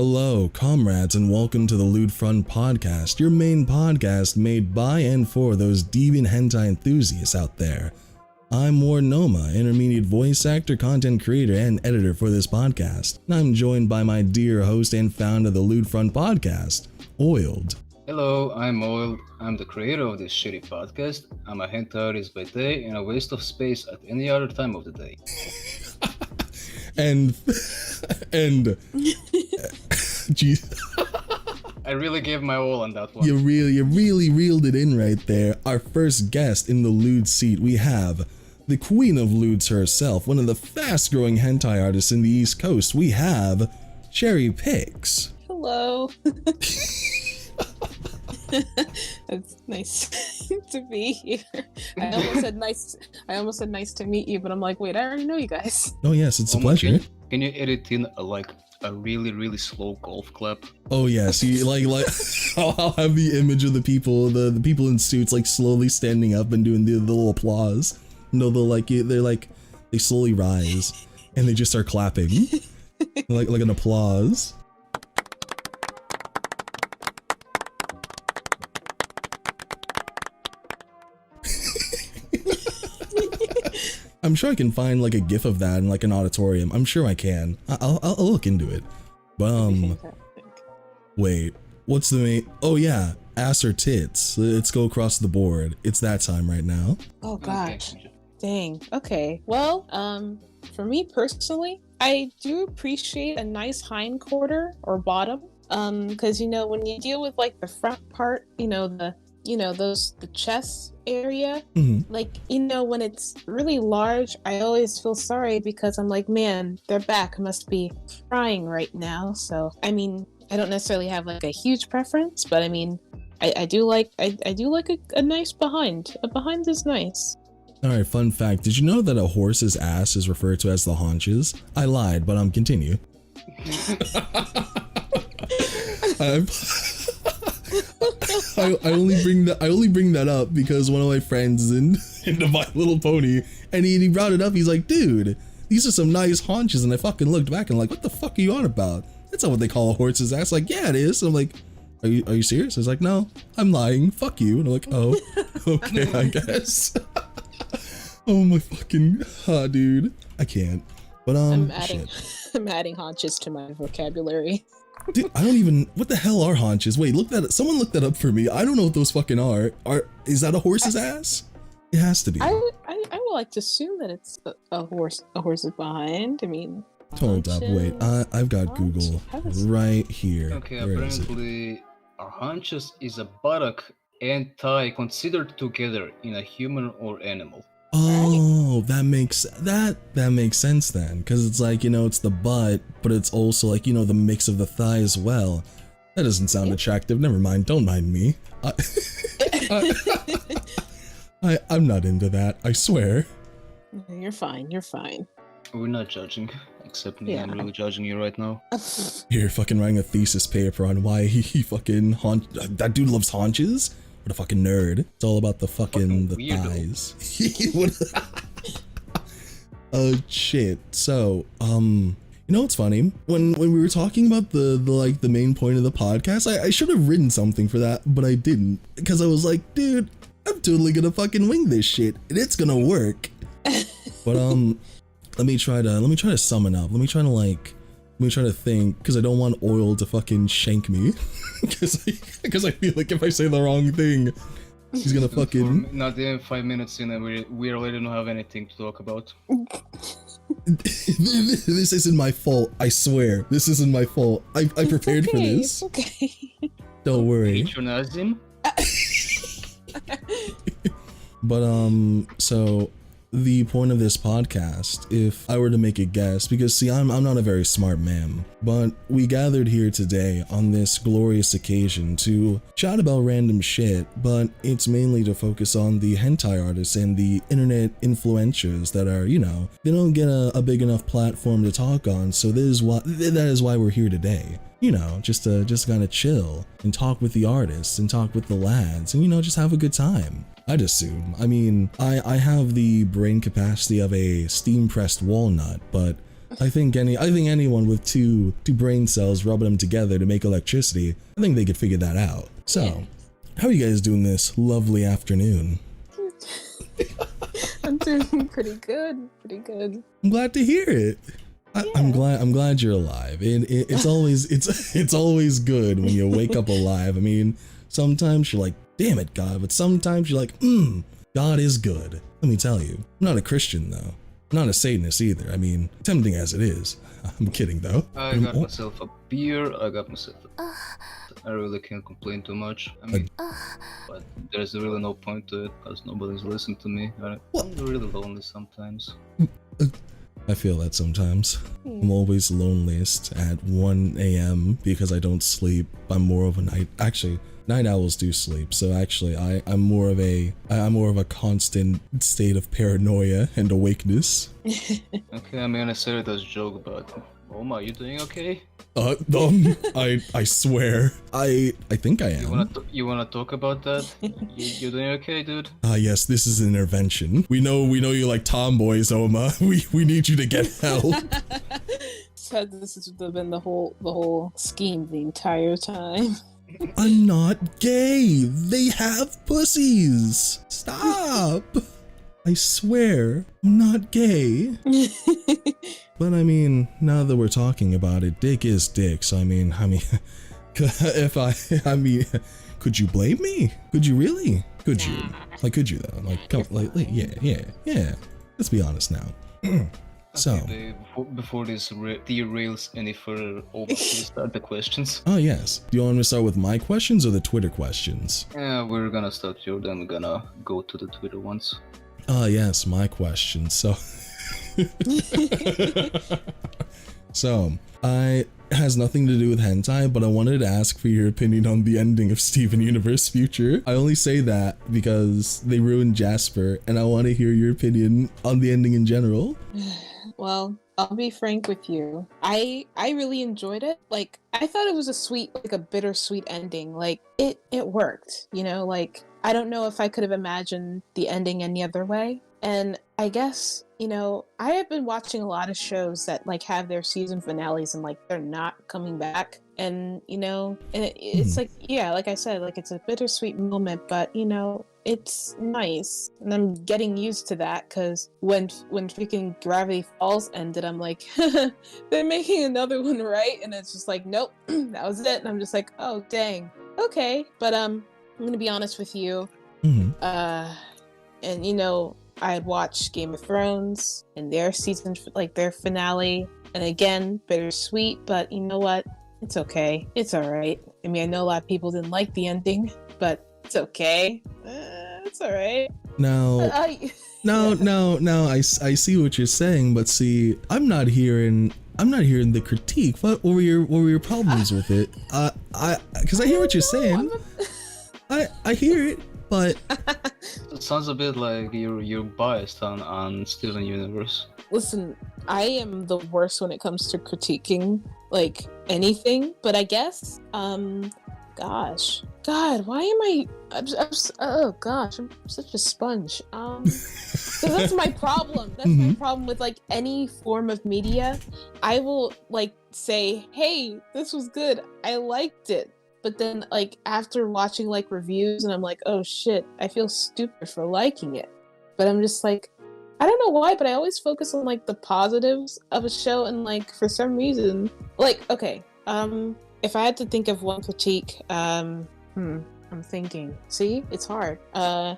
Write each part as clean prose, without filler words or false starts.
Hello, comrades, and welcome to the Lewd Front podcast, your main podcast made by and for those deviant hentai enthusiasts out there. I'm Warnoma, intermediate voice actor, content creator, and editor for this podcast, and I'm joined by my dear host and founder of the Lewd Front podcast, Oiled. Hello, I'm Oiled. I'm the creator of this shitty podcast. I'm a hentai artist by day and a waste of space at any other time of the day. and geez. I really gave my all on that one. You really reeled it in right there. Our first guest in the lewd seat, we have the Queen of Lewds herself, one of the fast-growing hentai artists in the East Coast. We have Cherrypix. Hello. It's nice to be here. I almost said nice to meet you, but I'm like, wait, I already know you guys. Oh yes, it's a pleasure. Can you edit in a really slow golf clap? Oh yes, you like I'll have the image of the people in suits like slowly standing up and doing the little applause. No, they slowly rise and they just start clapping like an applause. I'm sure I can find like a gif of that in like an auditorium. I'm sure I can. I'll look into it. But wait, what's the main? Oh yeah, ass or tits. Let's go across the board. It's that time right now. Oh gosh, dang. Okay, well, for me personally, I do appreciate a nice hind quarter or bottom. Because when you deal with like the front part, the chest area, when it's really large, I always feel sorry because I'm like, man, their back must be frying right now. So I mean, I don't necessarily have like a huge preference, but I mean, I do like a nice behind. A behind is nice. All right, fun fact: did you know that a horse's ass is referred to as the haunches? I lied, but continue. I only bring that up because one of my friends is into My Little Pony, and he brought it up. He's like, dude, these are some nice haunches, and I fucking looked back and like, what the fuck are you on about? That's not what they call a horse's ass. Like, yeah, it is. And I'm like, are you serious? I was like, no, I'm lying. Fuck you. And I'm like, oh, okay, I guess. Oh my fucking dude, I can't. But I'm adding haunches to my vocabulary. Dude, I don't even. What the hell are haunches? Wait, someone look that up for me. I don't know what those fucking are. Is that a horse's ass? It has to be. I would like to assume that it's a horse's behind. I mean. Hold up, wait. I've got Google right here. Okay, apparently our haunches is a buttock and thigh considered together in a human or animal. Oh, that makes sense then, because it's like, it's the butt, but it's also like, the mix of the thigh as well. That doesn't sound attractive. Never mind. Don't mind me. I'm not into that. I swear. You're fine. You're fine. We're not judging, except me. Yeah. I'm really judging you right now. You're fucking writing a thesis paper on why he fucking that dude loves haunches. What a fucking nerd. It's all about the fucking the thighs. Oh shit. So, what's funny? When we were talking about the main point of the podcast, I should have written something for that, but I didn't. Because I was like, dude, I'm totally gonna fucking wing this shit and it's gonna work. But let me try to sum it up. Let me try to think, because I don't want Oil to fucking shank me. Because I feel like if I say the wrong thing, he's gonna fucking. Not even 5 minutes in, and we already don't have anything to talk about. This isn't my fault. I swear, this isn't my fault. I prepared for this. It's okay. Don't worry. Patronizing. But so. The point of this podcast, if I were to make a guess, because see, I'm not a very smart man, but we gathered here today on this glorious occasion to chat about random shit, but it's mainly to focus on the hentai artists and the internet influencers that are, they don't get a big enough platform to talk on, so that is why we're here today. Just to kind of chill and talk with the artists and talk with the lads and, just have a good time. I'd assume. I mean, I have the brain capacity of a steam-pressed walnut, but I think anyone with two brain cells rubbing them together to make electricity, I think they could figure that out. So, Yeah. how are you guys doing this lovely afternoon? I'm doing pretty good. Pretty good. I'm glad to hear it. I'm glad you're alive. It's always good when you wake up alive. I mean, sometimes you're like, damn it, God, but sometimes you're like, God is good. Let me tell you. I'm not a Christian though. I'm not a Satanist either. I mean, tempting as it is. I'm kidding though. I got myself a beer. I really can't complain too much. I mean, but there's really no point to it because nobody's listening to me. I'm really lonely sometimes. I feel that sometimes. I'm always loneliest at 1 a.m. because I don't sleep. I'm more of a night owls do sleep, so actually I'm more of a constant state of paranoia and awakeness. Okay, I'm gonna say it as a joke, but Oma, are you doing okay? I swear, I think I am. You wanna talk about that? You doing okay, dude? Yes, this is an intervention. We know you like tomboys, Oma. We need you to get help. So this has been the whole scheme the entire time. I'm not gay. They have pussies. Stop. I swear, I'm not gay. But I mean, now that we're talking about it, dick is dick. So I mean, could you blame me? Could you really? Could you? Like, could you though? Like, come, like, yeah. Let's be honest now. So, okay, before this derails any further, please start the questions. Oh yes. Do you want me to start with my questions or the Twitter questions? Yeah, we're gonna start here, then we're gonna go to the Twitter ones. Oh yes, my questions. So, it has nothing to do with hentai, but I wanted to ask for your opinion on the ending of Steven Universe Future. I only say that because they ruined Jasper, and I want to hear your opinion on the ending in general. Well, I'll be frank with you. I really enjoyed it. Like, I thought it was a bittersweet ending. Like, it worked, you know? Like, I don't know if I could have imagined the ending any other way. And I guess, you know, I have been watching a lot of shows that like have their season finales and like they're not coming back. And, you know, and it's like, yeah, like I said, like it's a bittersweet moment, but, you know, it's nice. And I'm getting used to that because when freaking Gravity Falls ended, I'm like, they're making another one, right? And it's just like, nope, that was it. And I'm just like, oh, dang. Okay. But I'm going to be honest with you. And, you know, I had watched Game of Thrones and their season, like their finale. And again, bittersweet, but you know what? It's okay. It's all right. I mean, I know a lot of people didn't like the ending, but it's okay. It's all right. No, I see what you're saying, but see, I'm not hearing the critique. What were your problems with it? Because I hear what you're saying. I hear it, but it sounds a bit like you're biased on Steven Universe. Listen, I am the worst when it comes to critiquing like anything, but I guess God, why am oh gosh, I'm such a sponge. So that's my problem. That's my problem with like any form of media. I will like say, hey, this was good, I liked it. But then like after watching like reviews and I'm like, oh shit, I feel stupid for liking it. But I'm just like, I don't know why, but I always focus on like the positives of a show, and like for some reason, like, okay, if I had to think of one critique, I'm thinking. See, it's hard. Oh,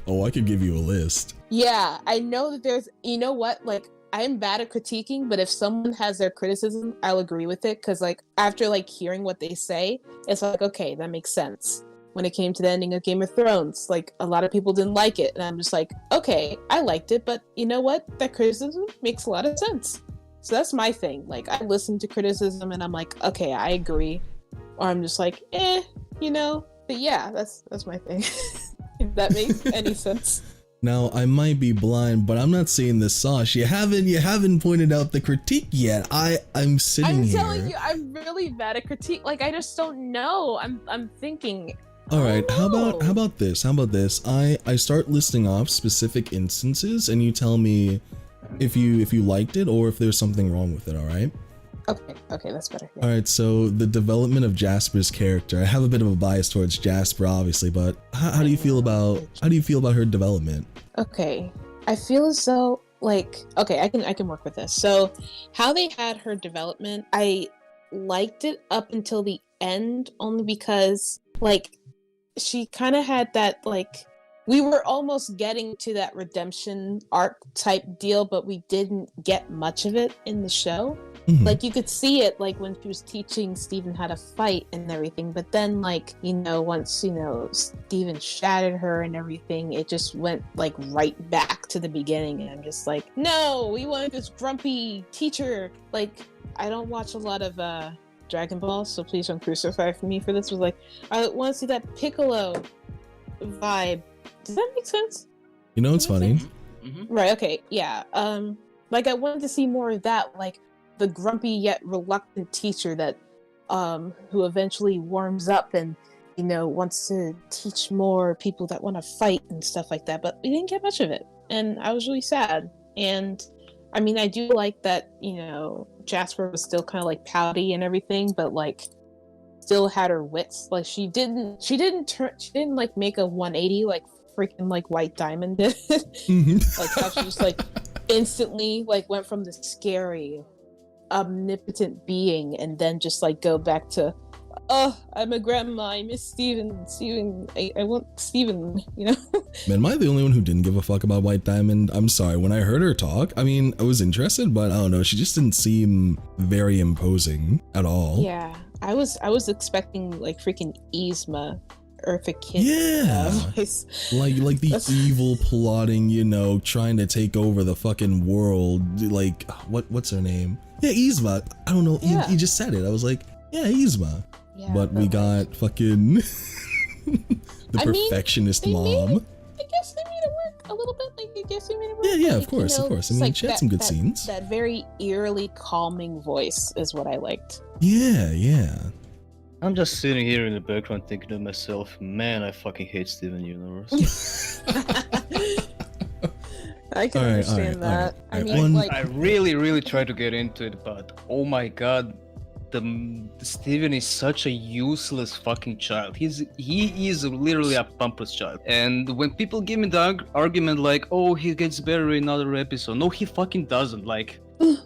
I could give you a list. Yeah, I know that there's, you know what, like, I am bad at critiquing, but if someone has their criticism, I'll agree with it, because like after like hearing what they say, it's like, okay, that makes sense. When it came to the ending of Game of Thrones, like a lot of people didn't like it, and I'm just like, okay, I liked it, but you know what, that criticism makes a lot of sense. So that's my thing. Like, I listen to criticism and I'm like, okay, I agree, or I'm just like, you know. But yeah, that's my thing. If that makes any sense. Now, I might be blind, but I'm not seeing the sauce. You haven't pointed out the critique yet. I'm sitting here. I'm telling you, I'm really bad at critique. Like, I just don't know. I'm thinking. All right, how about this? I start listing off specific instances, and you tell me if you liked it or if there's something wrong with it. All right. Okay, that's better. Yeah. All right, so the development of Jasper's character. I have a bit of a bias towards Jasper, obviously, but how do you feel about her development? Okay, I feel as though I can work with this. So, how they had her development, I liked it up until the end, only because she kind of had that we were almost getting to that redemption arc type deal, but we didn't get much of it in the show. Mm-hmm. You could see it when she was teaching Steven how to fight and everything, but then once Steven shattered her and everything, it just went right back to the beginning, and I'm just no, we wanted this grumpy teacher. I don't watch a lot of Dragon Ball, so please don't crucify me for this. Was I want to see that Piccolo vibe. Does that make sense? It's funny. Mm-hmm. Right, okay, yeah. I wanted to see more of that, the grumpy yet reluctant teacher that who eventually warms up and wants to teach more people that want to fight and stuff like that, but we didn't get much of it, and I was really sad. And I mean, I do like that Jasper was still kind of pouty and everything, but still had her wits. She didn't make a 180 freaking White Diamond did. Mm-hmm. How she just instantly went from the scary omnipotent being and then just go back to, oh, I'm a grandma, I miss Steven, I want Steven, Man, am I the only one who didn't give a fuck about White Diamond? I'm sorry, when I heard her talk, I mean, I was interested, but I don't know, she just didn't seem very imposing at all. Yeah, I was expecting freaking Yzma, Eartha Kitt. Yeah, like the evil plotting, trying to take over the fucking world. What's her name? Yeah, Yzma. I don't know. Yeah. He just said it. I was like, yeah, Yzma. Yeah, but we got fucking the perfectionist mom. I guess they made it work a little bit. I guess they made it work. Yeah, of course. I mean, she had some good scenes. That very eerily calming voice is what I liked. Yeah. I'm just sitting here in the background thinking to myself, man, I fucking hate Steven Universe. I can understand that. All right. I mean, I really, really try to get into it, but oh my god, the Steven is such a useless fucking child. He is literally a pampas child. And when people give me the argument oh, he gets better in another episode, no, he fucking doesn't. You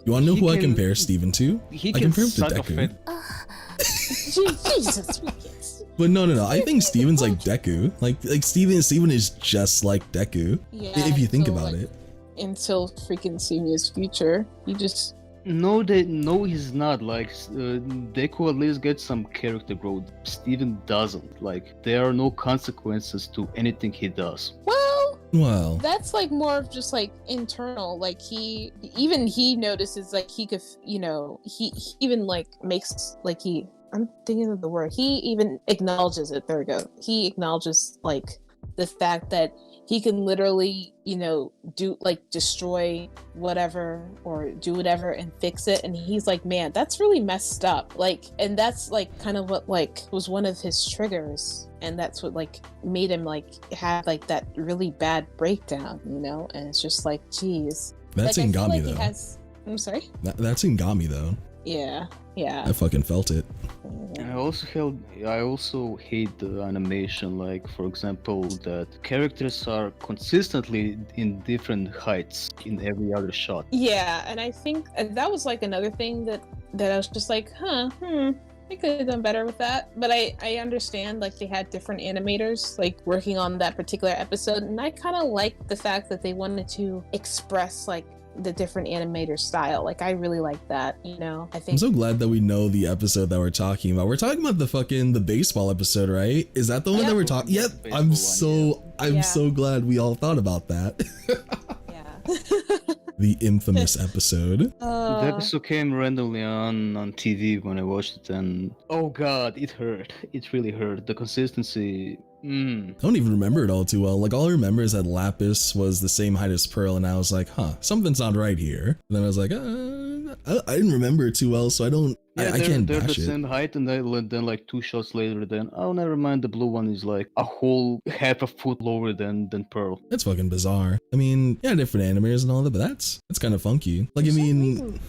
wanna know who I compare Steven to? I compare him to Deku. Jesus. But no. I think Steven's like Deku. Like Steven is just like Deku. Yeah, if you think about it. Until freaking Senior's future, he just. No, he's not. Deku at least gets some character growth. Steven doesn't. There are no consequences to anything he does. Well, that's more of just internal. He notices he could, he even makes I'm thinking of the word. He even acknowledges it. There we go. He acknowledges the fact that he can literally, do destroy whatever or do whatever and fix it. And he's man, that's really messed up. And that's kind of what was one of his triggers. And that's what made him have that really bad breakdown, And it's just geez. That's Ngami though. I'm sorry? That's Ngami though. Yeah. I fucking felt it. I also hate the animation, for example, that characters are consistently in different heights in every other shot. Yeah, and I think that was another thing that I was just they could have done better with that. But I understand they had different animators working on that particular episode, and I kind of like the fact that they wanted to express the different animator style. I really like that, I think. I'm so glad that we know the episode that we're talking about. We're talking about the baseball episode, right? Is that the one that we're talking? Yep. I'm so glad we all thought about that. Yeah. The infamous episode. The episode came randomly on TV when I watched it, and oh god, it hurt. It really hurt. The consistency. I don't even remember it all too well. All I remember is that Lapis was the same height as Pearl, and I was something's not right here. And then I was I didn't remember it too well, so I don't Yeah, I can't they're the bash it. same height, and then like 2 shots later, then oh never mind, the blue one is like a whole half a foot lower than Pearl. That's fucking bizarre. I mean, yeah, different animators and all that, but that's kind of funky. Like, I mean,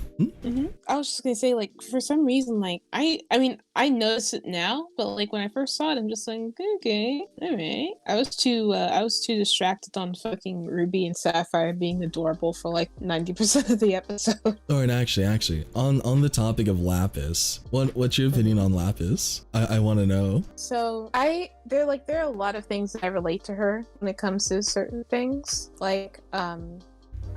I was just gonna say, like, for some reason, like, I mean, I notice it now, but like when I first saw it, I'm just like, okay, all right. I was too distracted on fucking Ruby and Sapphire being adorable for like 90% of the episode. Oh, and actually, on the topic of Lapis, what's your opinion on Lapis? I want to know. So there are a lot of things that I relate to her when it comes to certain things. Like,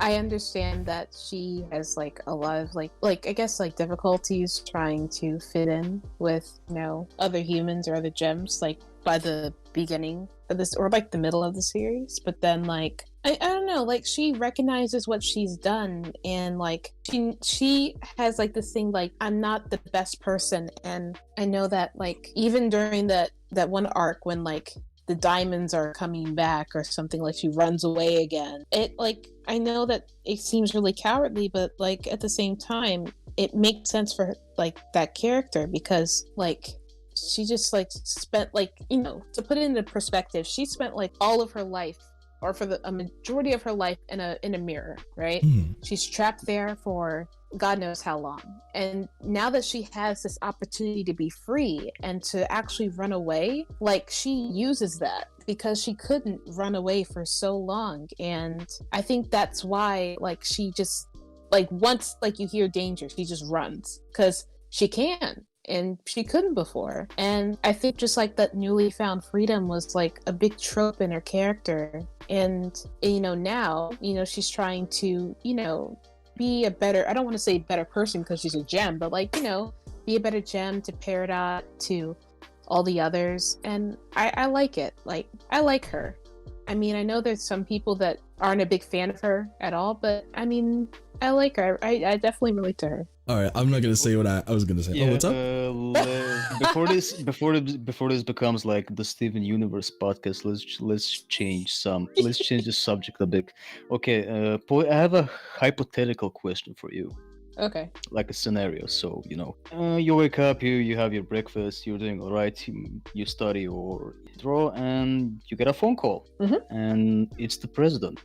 I understand that she has like a lot of like I guess like difficulties trying to fit in with, you know, other humans or other gems, like by the beginning of this or like the middle of the series. But then like I don't know, like she recognizes what she's done, and like she has like this thing like, I'm not the best person. And I know that like even during that one arc when like the diamonds are coming back or something, like she runs away again, it like, I know that it seems really cowardly, but like at the same time it makes sense for like that character, because like she just like spent like, you know, to put it into perspective, she spent like all of her life, or for a majority of her life, in a mirror, right? She's trapped there for God knows how long. And now that she has this opportunity to be free and to actually run away, like she uses that, because she couldn't run away for so long. And I think that's why like she just like, once like you hear danger, she just runs, because she can. And she couldn't before. And I think just like that newly found freedom was like a big trope in her character. And, you know, now, you know, she's trying to, you know, be a better, I don't want to say better person because she's a gem, but like, you know, be a better gem to Peridot, to all the others. And I like it. Like, I like her. I mean, I know there's some people that aren't a big fan of her at all, but I mean, I like her. I definitely relate to her. All right, I'm not gonna say what I was gonna say. Yeah, oh, what's up? Before this becomes like the Steven Universe podcast, let's change the subject a bit. Okay, Poi, I have a hypothetical question for you. Okay. Like a scenario. So, you know, you wake up, you have your breakfast, you're doing all right, you study or draw, and you get a phone call, and it's the president,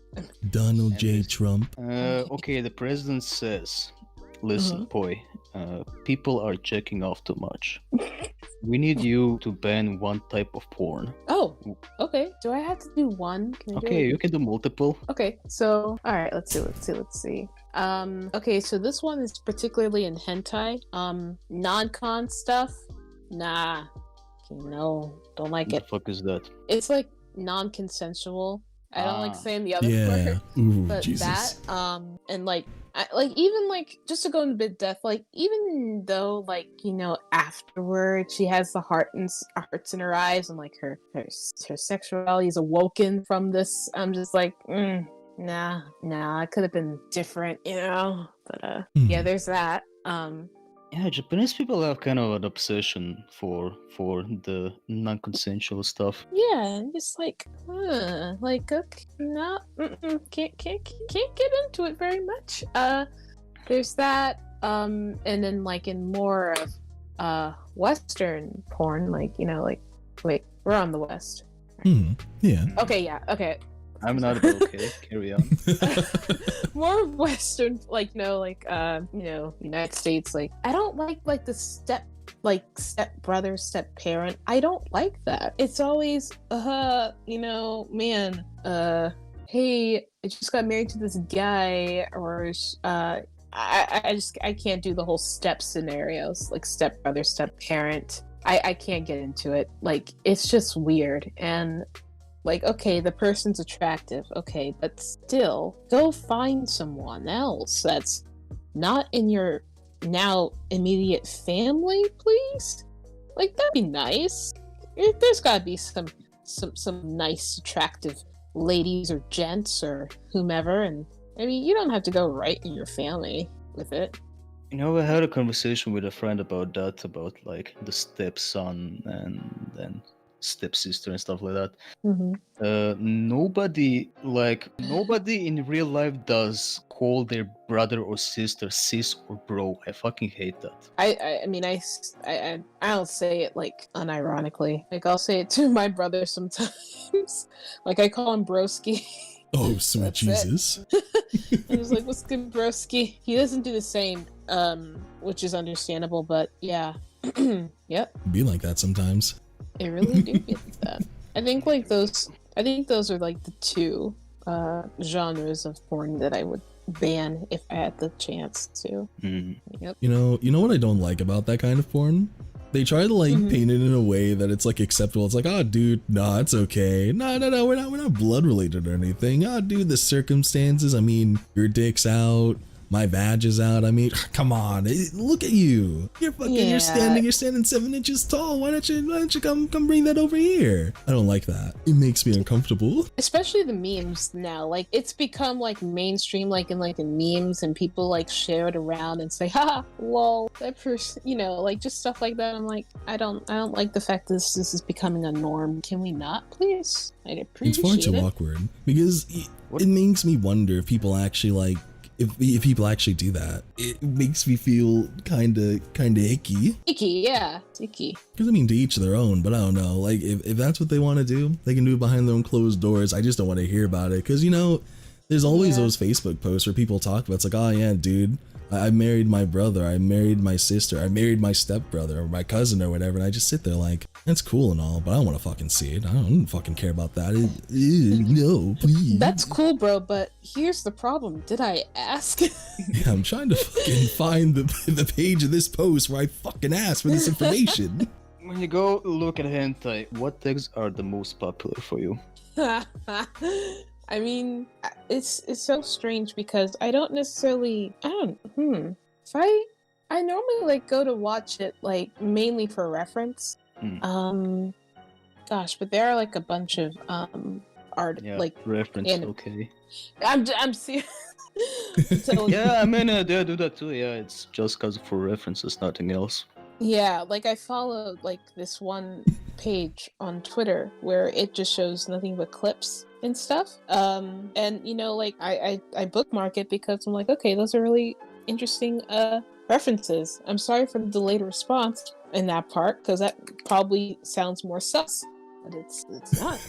Donald J. Trump. Okay, the president says, listen, Poi, people are checking off too much. We need you to ban one type of porn. Oh, okay. Do I have to do one? Okay, you can do multiple. Okay, so all right, let's see. Okay, so this one is particularly in hentai. Non-con stuff. Nah. No, don't like What it. the fuck is that? It's like non-consensual. I don't like saying the other word. Ooh, But Jesus. that, and like, even like, just to go into a bit depth, like even though like, you know, afterward she has the hearts in her eyes, and like her sexuality is awoken from this, I'm just like, nah, it could have been different, you know. But yeah, there's that. Yeah, Japanese people have kind of an obsession for the non-consensual stuff. Yeah, just like, okay, no, can't get into it very much. There's that. And then like in more of Western porn, like, you know, like, wait, we're on the West. Yeah. Okay, yeah, okay. I'm not okay. Carry on. More Western, like, you know, like, you know, United States. Like, I don't like the step brother, step parent. I don't like that. It's always, you know, man, hey, I just got married to this guy, or I can't do the whole step scenarios, like step brother, step parent. I can't get into it. Like, it's just weird. And like, okay, the person's attractive, okay, but still, go find someone else that's not in your now immediate family, please. Like, that'd be nice. There's gotta be some nice, attractive ladies or gents or whomever, and I mean, you don't have to go right in your family with it. You know, I had a conversation with a friend about that, about like the stepson and stepsister and stuff like that. Nobody in real life does call their brother or sister sis or bro. I fucking hate that. I mean, I don't say it like unironically. Like I'll say it to my brother sometimes. Like I call him broski. Oh, sweet Jesus. I'm just like, what's good, broski? He doesn't do the same, which is understandable, but yeah. Yep. Be like that sometimes. It really do be like that. I think those are like the two genres of porn that I would ban if I had the chance to. Yep. You know what I don't like about that kind of porn? They try to like paint it in a way that it's like acceptable. It's like, oh dude, nah, it's okay. No, we're not blood related or anything. Oh dude, the circumstances, I mean, your dick's out, my badge is out. I mean, come on, look at you. You're fucking, you're standing 7 inches tall. Why don't you come bring that over here? I don't like that. It makes me uncomfortable. Especially the memes now. Like it's become like mainstream, like in memes, and people like share it around and say, "Ha, lol, that person," like just stuff like that. I'm like, I don't like the fact that this is becoming a norm. Can we not, please? I'd appreciate it. It's far too awkward because it makes me wonder if people actually like. If people actually do that, it makes me feel kind of icky. Yeah, icky. Because I mean, to each their own, but I don't know. Like, if that's what they want to do, they can do it behind their own closed doors. I just don't want to hear about it. Because, there's always those Facebook posts where people talk about, it's like, oh yeah, dude, I married my brother, I married my sister, I married my stepbrother or my cousin or whatever. And I just sit there like, that's cool and all, but I don't want to fucking see it. I don't fucking care about that. No, please. That's cool, bro, but here's the problem. Did I ask? Yeah, I'm trying to fucking find the page of this post where I fucking asked for this information. When you go look at hentai, what tags are the most popular for you? I mean, it's so strange because I don't necessarily, if I normally like go to watch it like mainly for reference. Gosh, but there are like a bunch of art like reference. Okay. I'm serious. So, yeah, I mean, they do that too. Yeah, it's just because for references, nothing else. Yeah, like I followed like this one page on Twitter where it just shows nothing but clips and stuff. And like I bookmark it because I'm like, okay, those are really interesting references. I'm sorry for the delayed response in that part because that probably sounds more sus. But it's not.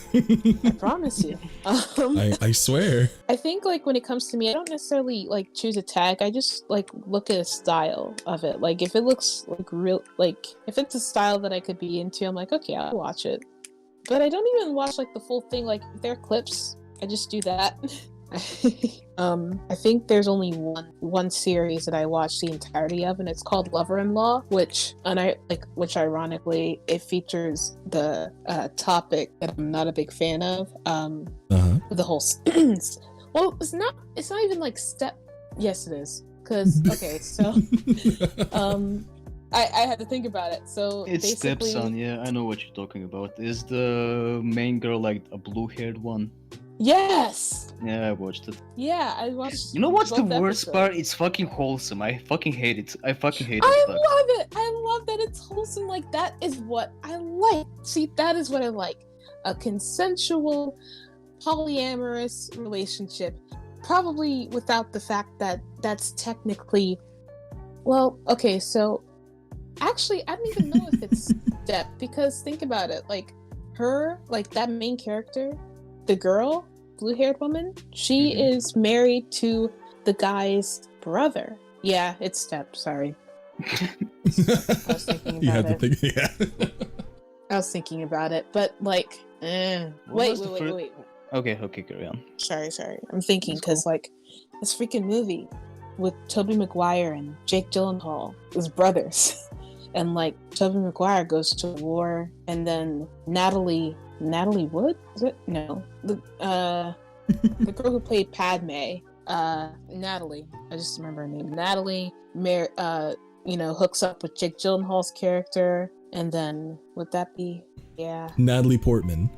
I promise you. I swear. I think like when it comes to me, I don't necessarily like choose a tag. I just like look at a style of it. Like if it looks like real, like if it's a style that I could be into, I'm like, okay, I'll watch it. But I don't even watch like the full thing. Like if there are clips, I just do that. I think there's only one series that I watched the entirety of, and it's called Lover-in-Law, which ironically it features the topic that I'm not a big fan of. The whole well, it's not even like step. Yes, it is. Because okay, so I had to think about it. So it's Stepson. Yeah, I know what you're talking about. Is the main girl like a blue-haired one? Yes. Yeah, I watched it. Yeah, I watched. You know what's the worst part? It's fucking wholesome. I fucking hate it. I fucking hate it. I love it. I love that it's wholesome. Like that is what I like. See, that is what I like. A consensual, polyamorous relationship. Probably without the fact that that's technically. Well, okay, so actually, I don't even know if it's step because think about it. Like her, like that main character. The girl, blue-haired woman, she is married to the guy's brother. Yeah, it's step. Sorry. I was thinking about it. I was thinking about it, but like, wait. Okay, carry on. Sorry. I'm thinking because like this freaking movie with Tobey Maguire and Jake Gyllenhaal is brothers, and like Tobey Maguire goes to war, and then Natalie Wood? Is it? No. The girl who played Padme, Natalie. I just remember her name. Natalie, hooks up with Jake Gyllenhaal's character, and then would that be? Yeah. Natalie Portman.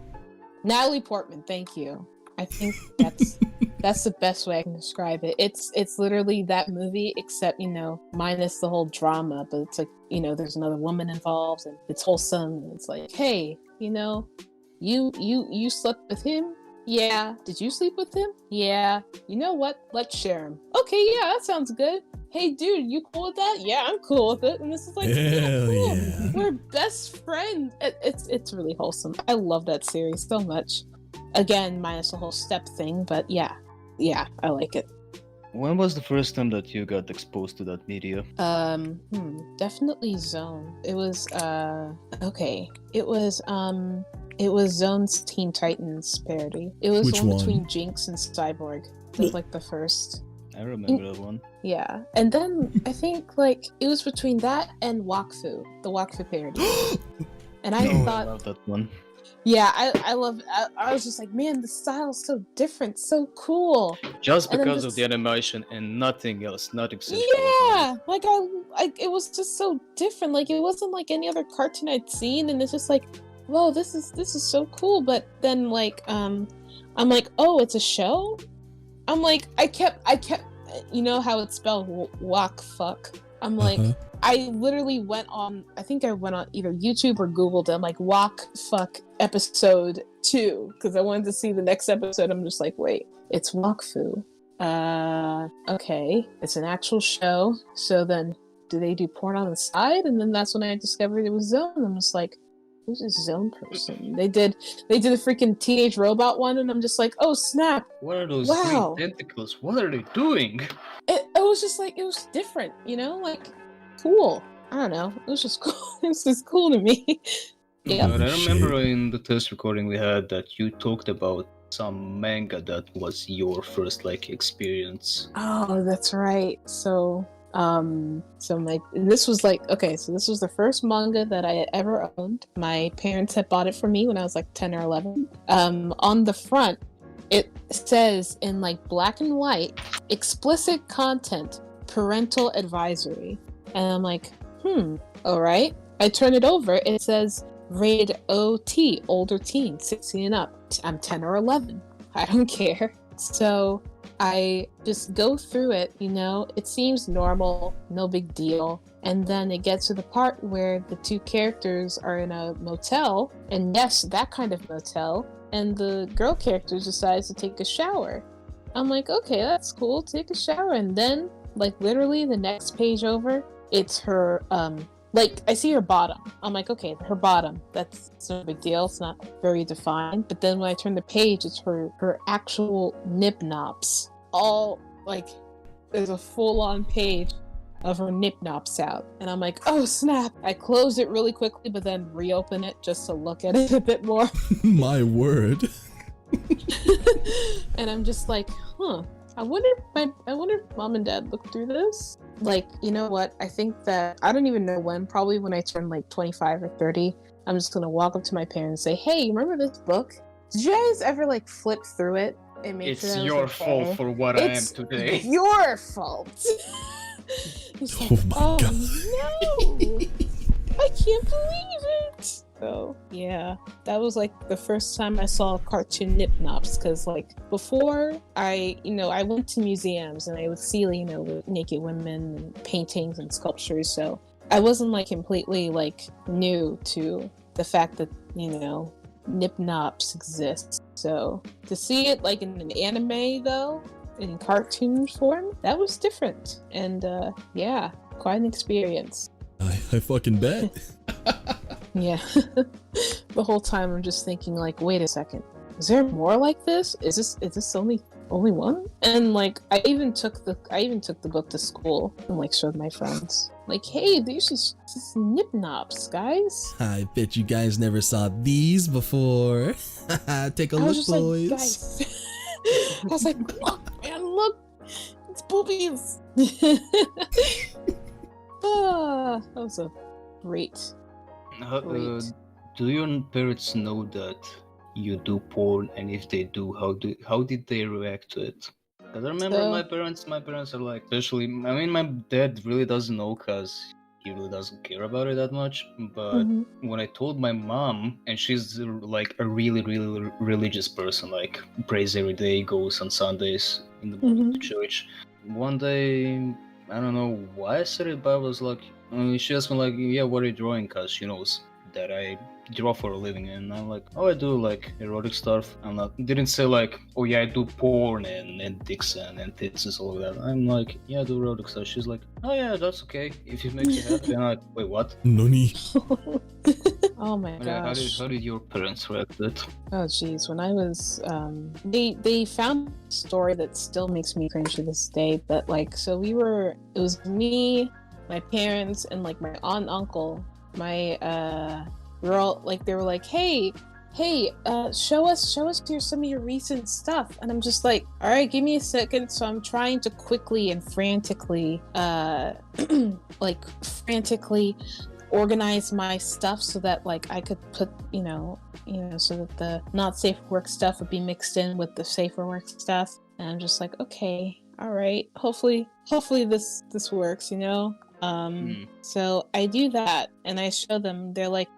Thank you. I think that's the best way I can describe it. It's literally that movie, except minus the whole drama. But it's like there's another woman involved, and it's wholesome. And it's like, hey, You slept with him? Yeah. Did you sleep with him? Yeah. You know what? Let's share him. okay, yeah, that sounds good. Hey, dude, you cool with that? Yeah, I'm cool with it. And this is like, Hell cool. yeah. We're best friends. It's really wholesome. I love that series so much. Again, minus the whole step thing, but yeah, I like it. When was the first time that you got exposed to that media? Definitely Zone. It was okay. It was Zone's Teen Titans parody. It was Which one one? between Jinx and Cyborg. It was like the first. I remember that one. Yeah, and then I think like it was between that and Wakfu, the Wakfu parody. And I I thought, love that one. yeah, I love. I was just like, man, the style's so different, so cool. Just And then because this- of the animation and nothing else, nothing sensual. Yeah, like I, it was just so different. Like it wasn't like any other cartoon I'd seen, and it's just like, whoa, this is so cool. But then like, I'm like, oh, it's a show. I'm like, I kept, you know how it's spelled, walk fuck. I'm like, I literally went on, I think I went on either YouTube or Googled it. I'm like, walk fuck episode 2, because I wanted to see the next episode. I'm just like, wait, it's Wakfu. Okay, it's an actual show. So then, do they do porn on the side? And then that's when I discovered it was Zone. I'm just like, who's this Zone person? They did a freaking Teenage Robot one, and I'm just like, oh snap! What are those Wow. green tentacles? What are they doing? It was just like, it was different, you know, like cool. I don't know. It was just cool. It was just cool to me. Yeah. But I Holy remember in the test recording we had that you talked about some manga that was your first like experience. Oh, that's right. So this was like, okay, so this was the first manga that I had ever owned. My parents had bought it for me when I was like 10 or 11. On the front, it says in like black and white, explicit content, parental advisory. And I'm like, all right. I turn it over. It says rated OT, older teen, 16 and up. I'm 10 or 11. I don't care. So I just go through it, you know, it seems normal, no big deal. And then it gets to the part where the two characters are in a motel, and yes, that kind of motel, and the girl character decides to take a shower. I'm like, okay, that's cool, take a shower. And then, like, literally the next page over, it's her, like, I see her bottom. I'm like, okay, her bottom. That's no big deal. It's not very defined. But then when I turn the page, it's her actual nip nops. All, like, there's a full-on page of her nip nops out. And I'm like, oh, snap. I closed it really quickly, but then reopen it just to look at it a bit more. My word. And I'm just like, I wonder if mom and dad looked through this. Like, you know what? I think that I don't even know when. Probably when I turn like 25 or 30, I'm just gonna walk up to my parents and say, "Hey, remember this book? Did you guys ever like flip through it and make sure It's that your was fault okay? for what I am It's today. your fault." He's like, Oh my God. no! I can't believe it. So yeah, that was like the first time I saw cartoon nip nops. Because like before, I went to museums and I would see naked women and paintings and sculptures. So I wasn't like completely like new to the fact that nip nops exist. So to see it like in an anime though, in cartoon form, that was different. And yeah, quite an experience. I fucking bet. Yeah. The whole time I'm just thinking like, wait a second, is there more like this? Is this only one? And like I even took the book to school and like showed my friends. Like, hey, these just nip nops, guys. I bet you guys never saw these before. Take a I look, was just boys. like, guys. I was like, look, man, look, it's boobies. That was a great. Do your parents know that you do porn, and if they do, how did they react to it? Because I remember my parents are like, especially, I mean, my dad really doesn't know because he really doesn't care about it that much. But when I told my mom, and she's like a really, really religious person, like prays every day, goes on Sundays in the church. One day, I don't know why I said it, but I was like, she asked me like, yeah, what are you drawing? Because she knows that I draw for a living? And I'm like, oh, I do like erotic stuff. I'm not, didn't say like, oh yeah, I do porn and dicks and tits and all of that. I'm like, yeah, I do erotic stuff. She's like, oh yeah, that's okay. If it makes you happy. And I'm like, wait, what? Nani? Oh my Yeah, gosh. how did your parents react to it? Oh geez, when I was they found a story that still makes me cringe to this day, but like so it was me, my parents, and like my aunt and uncle. My we're all like they were like, hey, show us some of your recent stuff. And I'm just like, all right, give me a second. So I'm trying to quickly and frantically frantically organize my stuff so that like I could put so that the not safe for work stuff would be mixed in with the safe for work stuff. And I'm just like, okay, all right, hopefully this works, So I do that and I show them. They're like,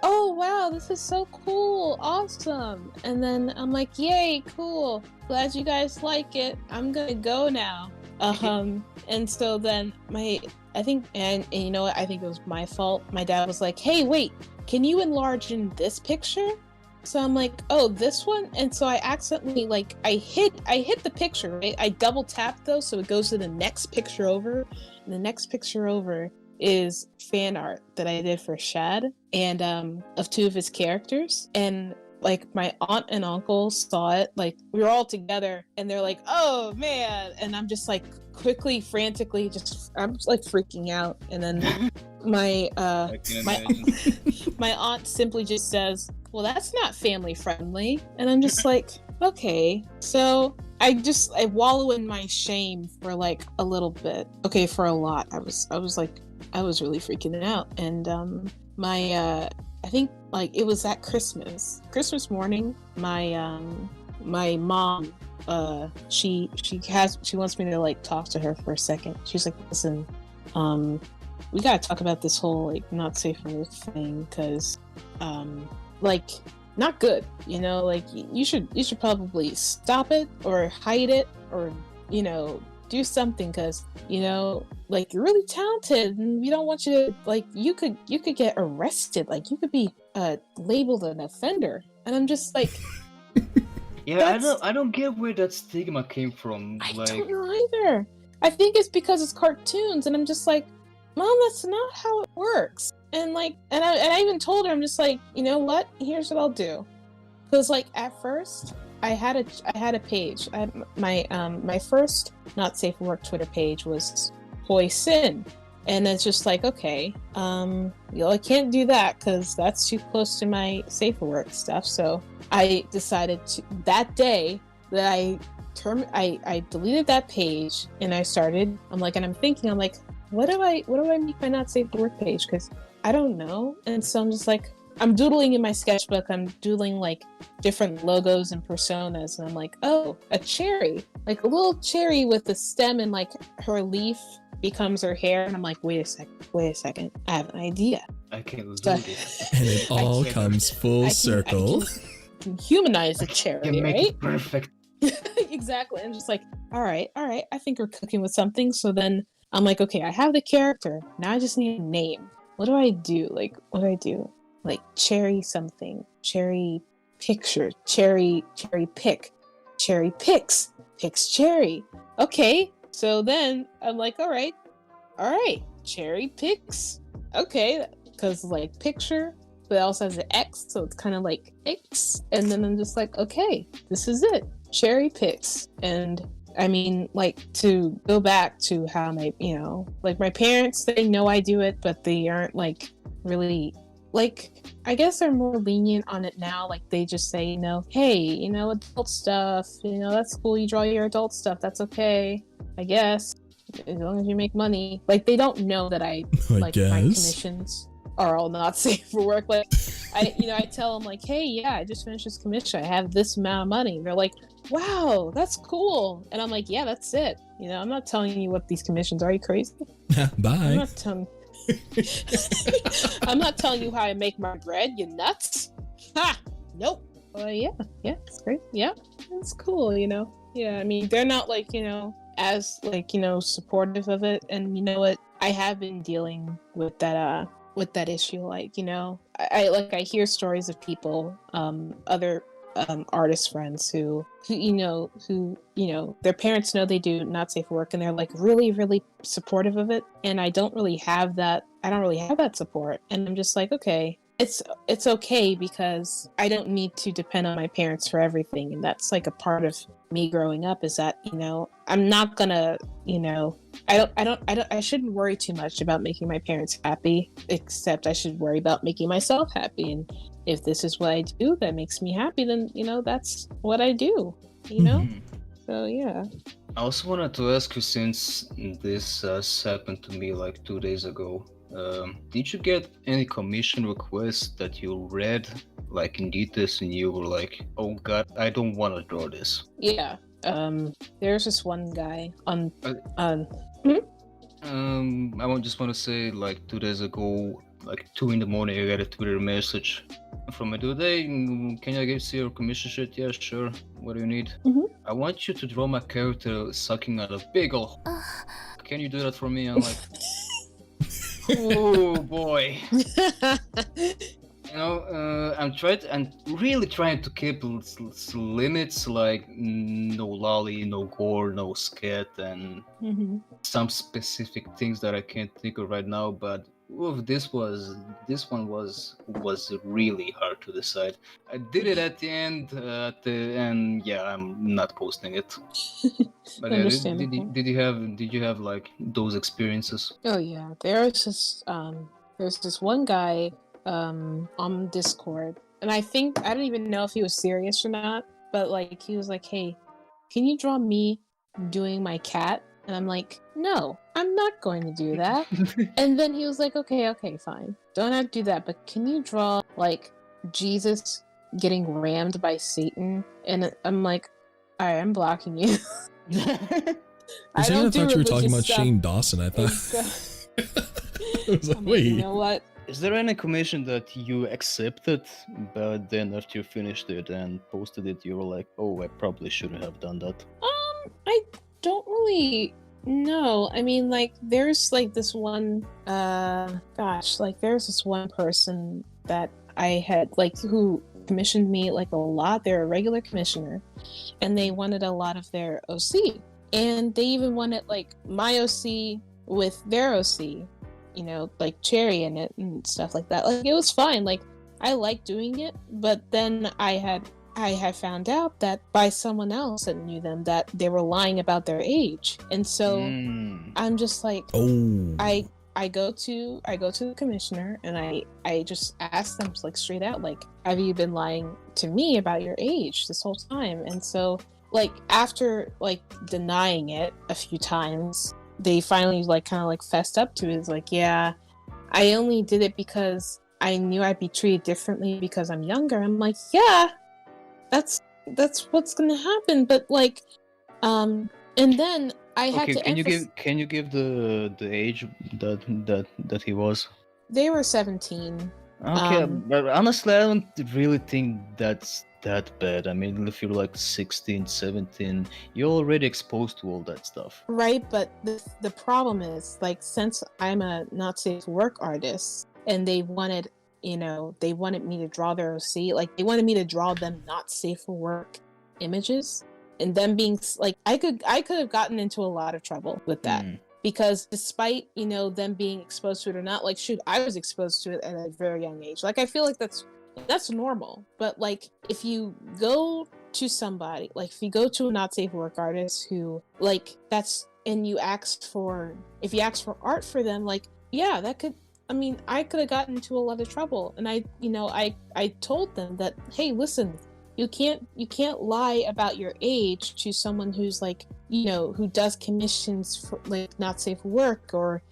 oh wow, this is so cool, awesome. And then I'm like, yay, cool, glad you guys like it, I'm gonna go now. And so then I think you know what, I think it was my fault. My dad was like, hey, wait, can you enlarge in this picture? So I'm like, oh, this one? And so I accidentally, like, I hit the picture, right? I double tapped though, so it goes to the next picture over. And the next picture over is fan art that I did for Shad and of two of his characters. And like my aunt and uncle saw it, like we were all together and they're like, oh man. And I'm just like quickly, frantically, I'm just like freaking out. And then my aunt simply just says, well, that's not family friendly. And I'm just like, okay. So I wallow in my shame for like a little bit. Okay, for a lot. I was really freaking out. And I think like it was at Christmas morning, my mom, she wants me to like talk to her for a second. She's like, listen, we gotta talk about this whole like not safe for work thing, because like not good, like you should probably stop it or hide it or do something, because like you're really talented and we don't want you to, like, you could get arrested, like you could be labeled an offender. And I'm just like, yeah, I don't get where that stigma came from. I don't know either. I think it's because it's cartoons, and I'm just like, Mom, that's not how it works. And like, and I even told her, I'm just like, you know what? Here's what I'll do. Because like at first, I had a page. My first not safe for work Twitter page was Hoi Sin, and it's just like, okay, I can't do that because that's too close to my safe for work stuff. So I decided to, that day that I deleted that page and I'm thinking, what do I make my not safe for work page? Because I don't know. And so I'm just like, I'm doodling in my sketchbook. I'm doodling like different logos and personas, and I'm like, oh, a cherry, like a little cherry with a stem, and like her leaf becomes her hair. And I'm like, wait a second, I have an idea. I can do this. And it all comes full circle. I can humanize a cherry, You make right? it perfect. Exactly. I'm just like, all right, I think we're cooking with something. So then I'm like, okay, I have the character. Now I just need a name. What do I do? Like, like cherry something, cherry picture, cherry pick, cherry picks cherry. Okay, so then I'm like, all right, cherry picks. Okay, because like picture, but it also has an X, so it's kind of like X. And then I'm just like, okay, this is it, cherry picks. And I mean, like, to go back to how my, like my parents, they know I do it, but they aren't like really, like, I guess they're more lenient on it now. Like they just say, hey, adult stuff, that's cool. You draw your adult stuff. That's okay, I guess, as long as you make money. Like they don't know that I like guess. My commissions are all not safe for work. Like I tell them like, hey, yeah, I just finished this commission. I have this amount of money. And they're like, wow, that's cool. And I'm like, yeah, that's it. I'm not telling you what these commissions are. Are you crazy? Bye. I'm not telling you how I make my bread, you nuts. Ha! Nope. Yeah, it's great. Yeah, it's cool, Yeah, I mean, they're not like, as like, supportive of it. And you know what? I have been dealing with that with that issue. Like, you know, I hear stories of people, other artist friends who their parents know they do not safe for work, and they're like really, really supportive of it. And I don't really have that support. And I'm just like, okay, it's okay, because I don't need to depend on my parents for everything. And that's like a part of me growing up, is that, you know, I'm not gonna, you know, I shouldn't worry too much about making my parents happy, except I should worry about making myself happy. And if this is what I do that makes me happy, then, you know, that's what I do, you know? So, yeah. I also wanted to ask you, since this happened to me like 2 days ago, did you get any commission requests that you read like in details and you were like, oh god, I don't want to draw this? Yeah. There's this one guy on I just want to say, like 2 days ago, like 2 in the morning, I got a Twitter message from a dude. Hey, can I see your commission shit? Yeah, sure. What do you need? I want you to draw my character sucking out a big ol'. Can you do that for me? I'm like, oh boy. You know, I'm really trying to keep limits, like no lolly, no gore, no scat, and some specific things that I can't think of right now. But this one was really hard to decide. I did it at the end, and yeah, I'm not posting it. But yeah, did you have like those experiences? Oh yeah, there's this one guy on Discord, and I don't even know if he was serious or not, but like he was like, hey, can you draw me doing my cat? And I'm like, no, I'm not going to do that. And then he was like, okay, fine, don't have to do that, but can you draw like Jesus getting rammed by Satan? And I'm like, alright, I'm blocking you. I thought you were talking about Shane Dawson. I thought I was like, wait, you know what? Is there any commission that you accepted, but then after you finished it and posted it, you were like, oh, I probably shouldn't have done that? I don't really know. I mean, like, there's like this one, there's this one person that I had, like, who commissioned me like a lot. They're a regular commissioner, and they wanted a lot of their OC. And they even wanted like my OC with their OC, you know, like Cherry in it and stuff like that. Like, it was fine. Like, I liked doing it, but then I had found out that by someone else that knew them that they were lying about their age. And so I'm just like, I go to the commissioner and I just ask them like straight out, like, have you been lying to me about your age this whole time? And so like after like denying it a few times, they finally like kind of like fessed up to it. It's like, yeah, I only did it because I knew I'd be treated differently because I'm younger. I'm like, yeah, that's what's gonna happen. But like, and then I had to. Can you give the age that he was? They were 17. Okay, but honestly, I don't really think that's that bad. I mean, if you're like 16, 17, you're already exposed to all that stuff. Right, but the problem is, like, since I'm a not safe for work artist, and they wanted me to draw their OC, like, they wanted me to draw them not safe for work images, and them being, like, I could have gotten into a lot of trouble with that. Because despite, them being exposed to it or not, like, shoot, I was exposed to it at a very young age. Like, I feel like that's normal. But, like, if you go to somebody, like, if you go to a not safe work artist who, like, and you ask for art for them, like, yeah, I could have gotten into a lot of trouble. And I told them that, hey, listen, you can't lie about your age to someone who's like, who does commissions for like not safe work, or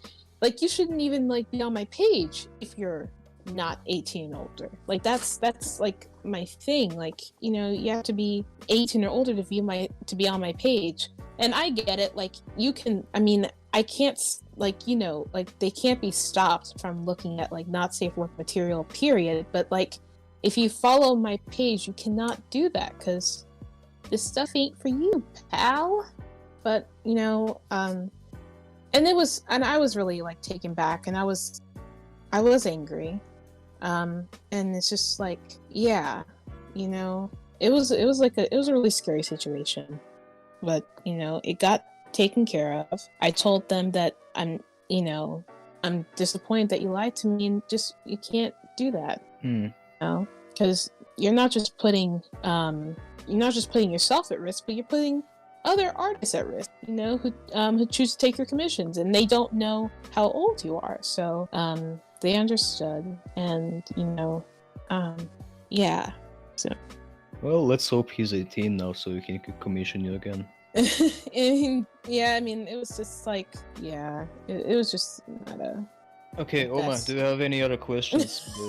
like, you shouldn't even like be on my page if you're not 18 and older. Like, that's like my thing. Like, you have to be 18 or older to be on my page. And I get it. Like, I can't, like, like, they can't be stopped from looking at like not safe work material, period. But like, if you follow my page, you cannot do that because this stuff ain't for you, pal. But and I was really like taken back, and I was I was angry. And it's just like, yeah, you know, it was a really scary situation, but you know, it got taken care of. I told them that I'm disappointed that you lied to me, and just you can't do that, you know, because you're not just putting yourself at risk, but you're putting other artists at risk, you know, who choose to take your commissions, and they don't know how old you are, so they understood, and you know, yeah. So, well, let's hope he's 18 now, so he can commission you again. yeah, I mean, it was just like, yeah, it was just not a. Okay, Oma, do you have any other questions before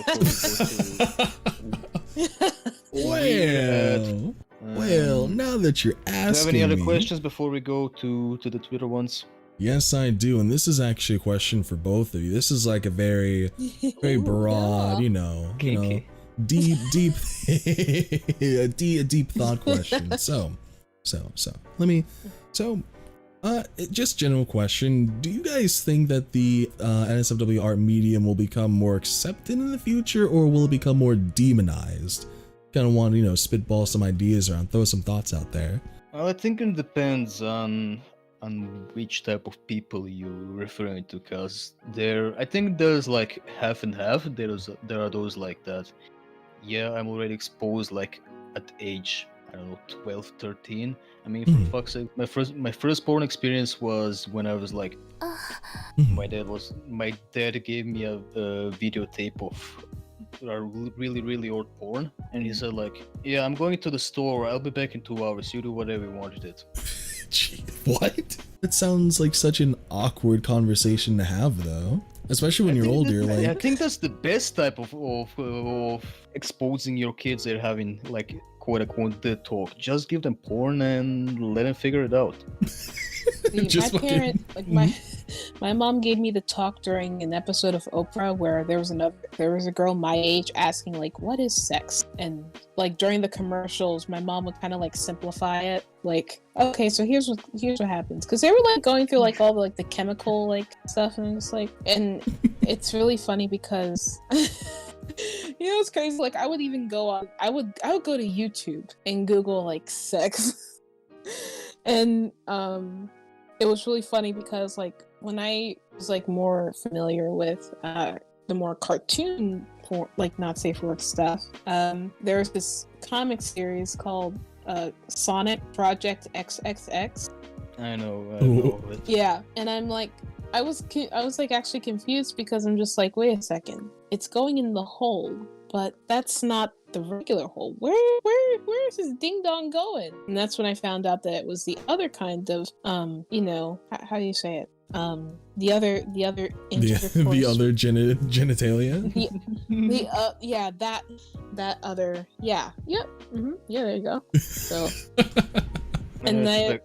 we go Well, now that you're asking, do you have any other questions before we go to the Twitter ones? Yes, I do, and this is actually a question for both of you. This is like a very broad, you know, deep, a deep thought question. So, just general question. Do you guys think that the NSFW art medium will become more accepted in the future, or will it become more demonized? Kind of want to, you know, spitball some ideas around, throw some thoughts out there. Well, I think it depends on which type of people you're referring to, because I think there's like half and half. There are those like that. Yeah, I'm already exposed like at age, I don't know, 12, 13. I mean, for fuck's sake, my first porn experience was when I was like, my dad gave me a videotape of really, really old porn, and he said like, yeah, I'm going to the store, I'll be back in 2 hours, you do whatever you want with it. Gee, what? That sounds like such an awkward conversation to have, though. Especially when you're older. Like, I think that's the best type of exposing your kids. They're having like quote unquote the talk. Just give them porn and let them figure it out. See, my mom gave me the talk during an episode of Oprah where there was a girl my age asking like, what is sex? And like during the commercials, my mom would kind of like simplify it, like, okay, so here's what happens, because they were like going through like all the like the chemical like stuff, and I'm just like, and it's really funny because you know, it's crazy, like I would go to YouTube and Google like sex and it was really funny because like when I was like more familiar with the more cartoon like not safe for work stuff, there was this comic series called Sonic Project XXX. I know it. Yeah, and I'm like, I was like actually confused because I'm just like, wait a second, it's going in the hole, but that's not the regular hole. Where is this ding dong going? And that's when I found out that it was the other kind of you know, how do you say it? The other genitalia. Yeah, that other, yeah, yep, yeah, there you go. So and then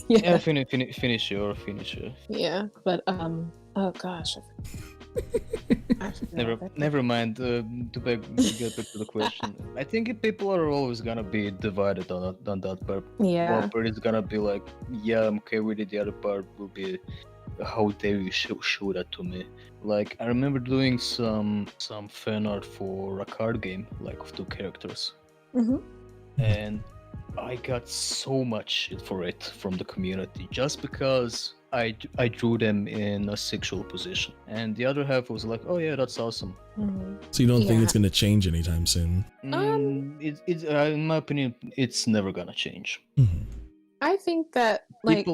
yeah, finish your yeah, but oh gosh, never mind. To get back to the question, I think people are always gonna be divided on that part. Yeah, one part is gonna be like, yeah, I'm okay with it. The other part will be, how dare you show that to me? Like, I remember doing some fan art for a card game, like of 2 characters, and I got so much shit for it from the community just because I drew them in a sexual position, and the other half was like, oh yeah, that's awesome. So you don't think it's gonna change anytime soon? In my opinion, it's never gonna change. I think that like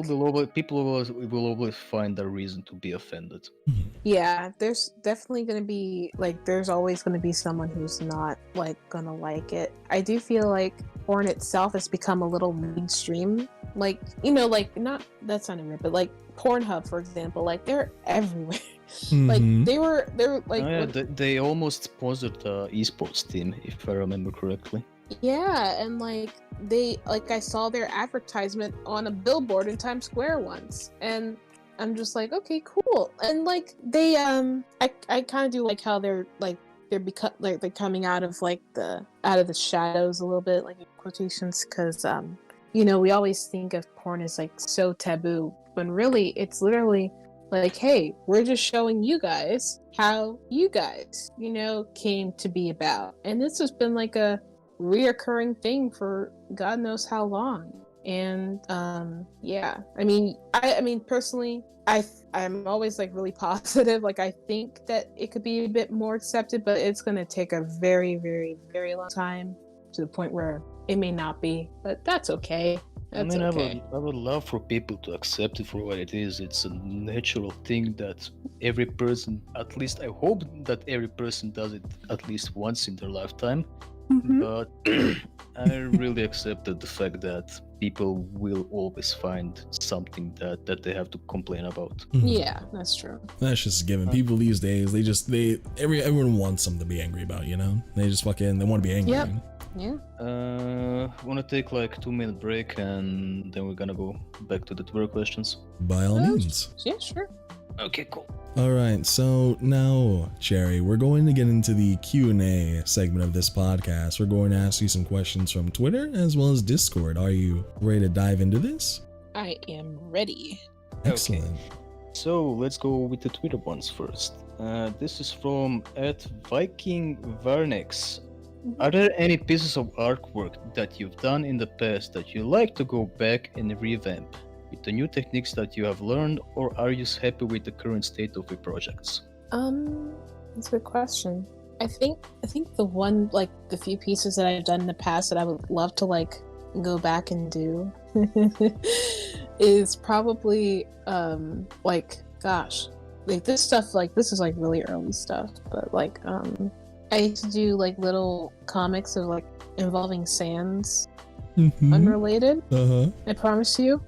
people will always find a reason to be offended. Yeah, there's definitely gonna be like, there's always gonna be someone who's not like gonna like it. I do feel like porn itself has become a little mainstream. Like, you know, like, not, that's not weird, but like Pornhub, for example, like they're everywhere. Like they were like, oh, yeah, they almost sponsored the esports team, if I remember correctly. Yeah, and like I saw their advertisement on a billboard in Times Square once, and I'm just like, okay, cool. And like they I kind of do like how they're coming out of the shadows a little bit, like in quotations, because you know, we always think of porn as like so taboo, when really it's literally Like, hey, we're just showing you guys how you guys, came to be about. And this has been like a reoccurring thing for God knows how long. And yeah, I mean personally, I'm always like really positive. Like, I think that it could be a bit more accepted, but it's going to take a very, very, very long time to the point where it may not be, but that's okay. That's okay. I would love for people to accept it for what it is. It's a natural thing that every person, at least I hope that every person does it at least once in their lifetime. Mm-hmm. But I really accepted the fact that people will always find something that they have to complain about. Yeah, that's true. That's just a given. People these days, everyone wants something to be angry about, They just they want to be angry. Yep. Yeah. Wanna take like 2-minute break and then we're gonna go back to the Twitter questions. By all means. Yeah, sure. Okay, cool. All right, so now, Cherry, we're going to get into the Q&A segment of this podcast. We're going to ask you some questions from Twitter as well as Discord. Are you ready to dive into this? I am ready. Excellent. Okay. So let's go with the Twitter ones first. This is from @VikingVarnex. Are there any pieces of artwork that you've done in the past that you like to go back and revamp with the new techniques that you have learned, or are you happy with the current state of your projects? That's a good question. I think the one, like the few pieces that I've done in the past that I would love to like go back and do is probably this stuff, like this is like really early stuff, but like I used to do like little comics of like involving sands, unrelated. I promise you.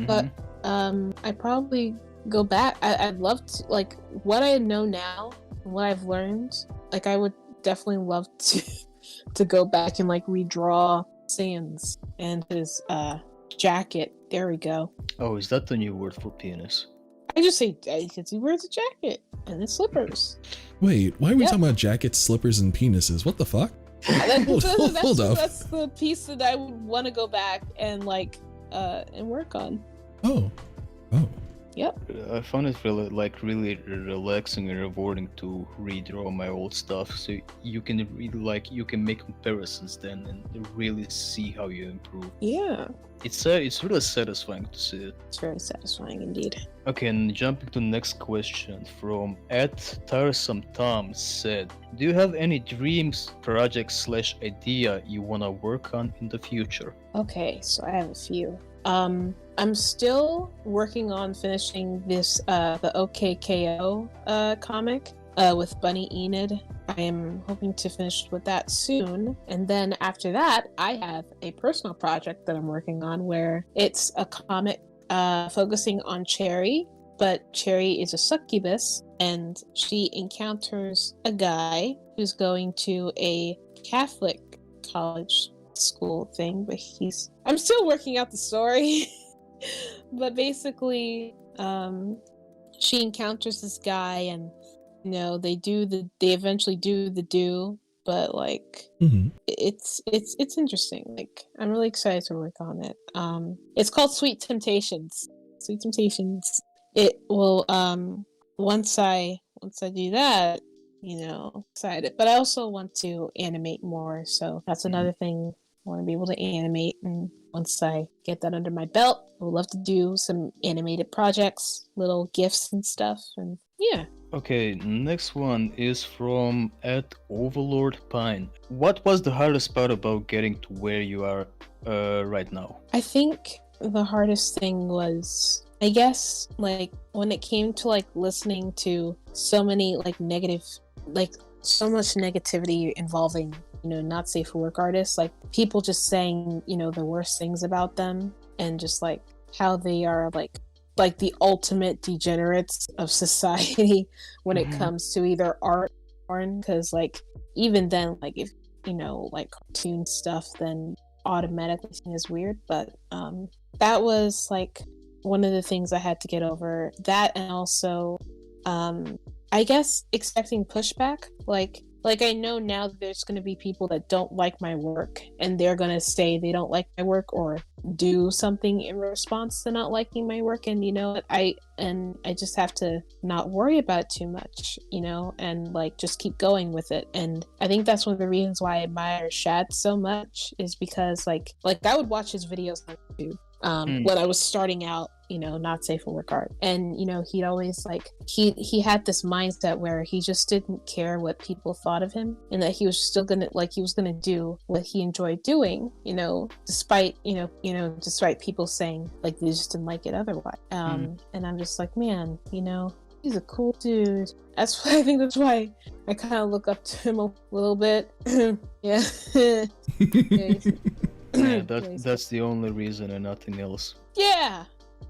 But I probably go back. I'd love to, like, what I know now, what I've learned. Like, I would definitely love to go back and like redraw Sans and his jacket. There we go. Oh, is that the new word for penis? I just say because he wears a jacket and his slippers. Wait, why are we talking about jackets, slippers, and penises? What the fuck? Hold up. That's the piece that I would want to go back and like and work on. Oh. Yep. I found it really relaxing and rewarding to redraw my old stuff, so you can make comparisons then and really see how you improve. Yeah. It's really satisfying to see it. It's very satisfying indeed. Okay, and jumping to the next question from @TiresomeTom said, do you have any dreams, projects / idea you wanna work on in the future? Okay, so I have a few. I'm still working on finishing this the OKKO comic with Bunny Enid. I am hoping to finish with that soon, and then after that I have a personal project that I'm working on where it's a comic focusing on Cherry, but Cherry is a succubus and she encounters a guy who's going to a Catholic college school thing, but I'm still working out the story. But basically she encounters this guy and they eventually do the do, but like it's interesting. Like, I'm really excited to work on it. It's called Sweet Temptations. It will once I do that, excited. But I also want to animate more, so that's another thing. I want to be able to animate, and once I get that under my belt, I would love to do some animated projects, little GIFs and stuff, and yeah. Okay, next one is from @OverlordPine. What was the hardest part about getting to where you are right now? I think the hardest thing was, I guess, like when it came to like listening to so many like so much negativity involving not safe for work artists, like people just saying the worst things about them, and just like how they are like the ultimate degenerates of society when it comes to either art or porn, because like even then, like if like cartoon stuff, then automatically seen as weird. But that was like one of the things I had to get over. That, and also I guess expecting pushback, like like I know now that there's going to be people that don't like my work, and they're going to say they don't like my work or do something in response to not liking my work. And you know, I just have to not worry about it too much, you know, and like just keep going with it. And I think that's one of the reasons why I admire Shad so much, is because like I would watch his videos on YouTube when I was starting out, you know, not safe for work art. And you know, he'd always like he had this mindset where he just didn't care what people thought of him, and that he was still gonna do what he enjoyed doing, you know, despite despite people saying like they just didn't like it otherwise. And I'm just like, man, you know, he's a cool dude. That's why I think that's why I kind of look up to him a little bit. Yeah. Yeah, that's the only reason and nothing else. Yeah.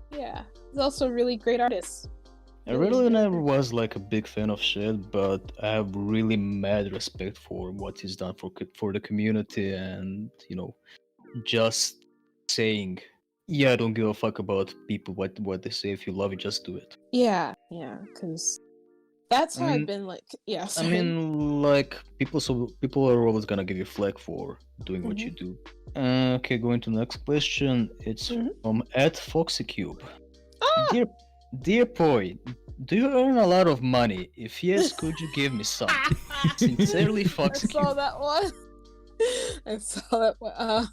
He's also a really great artist. I really never was like a big fan of Shed, but I have really mad respect for what he's done for the community, and you know, just saying, yeah, I don't give a fuck about people what they say. If you love it, just do it. Yeah, because that's how I've been like. Yeah, I mean, like people are always gonna give you flack for doing what you do. Okay, going to the next question. It's from @FoxyCube. Dear boy, do you earn a lot of money? If yes, could you give me some? Sincerely, FoxyCube. I saw that one. I saw that one.